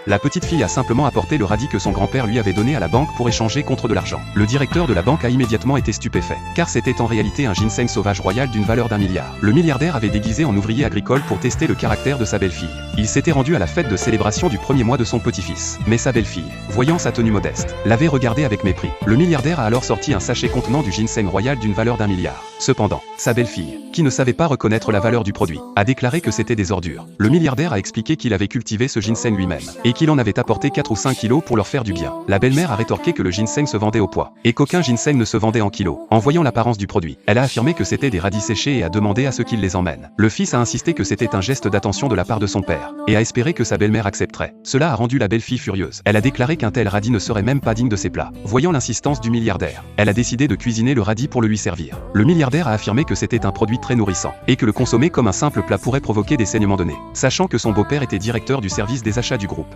La petite fille a simplement apporté le radis que son grand-père lui avait donné à la banque pour échanger contre de l'argent. Le directeur de la banque a immédiatement été stupéfait, car c'était en réalité un ginseng sauvage royal d'une valeur d'1 milliard. Le milliardaire avait déguisé en ouvrier agricole pour tester le caractère de sa belle-fille. Il s'était rendu à la fête de célébration du premier mois de son petit-fils. Mais sa belle-fille, voyant sa tenue modeste, l'avait regardé avec mépris. Le milliardaire a alors sorti un sachet contenant du ginseng royal d'une valeur d'1 milliard. Cependant, sa belle-fille, qui ne savait pas reconnaître la valeur du produit, a déclaré que c'était des ordures. Le milliardaire a expliqué qu'il avait cultivé ce ginseng lui-même, et qu'il en avait apporté 4 ou 5 kilos pour leur faire du bien. La belle-mère a rétorqué que le ginseng se vendait au poids, et qu'aucun ginseng ne se vendait en kilos. En voyant l'apparence du produit, elle a affirmé que c'était des radis séchés et a demandé à ce qu'il les emmène. Le fils a insisté que c'était un geste d'attention de la part de son père, et a espéré que sa belle-mère accepterait. Cela a rendu la belle-fille furieuse. Elle a déclaré qu'un tel radis ne serait même pas digne de ses plats. Voyant l'insistance du milliardaire, elle a décidé de cuisiner le radis pour le lui servir. Le milliardaire a affirmé que c'était un produit très nourrissant, et que le consommer comme un simple plat pourrait provoquer des saignements de nez, sachant que son beau-père était directeur du service des achats du groupe.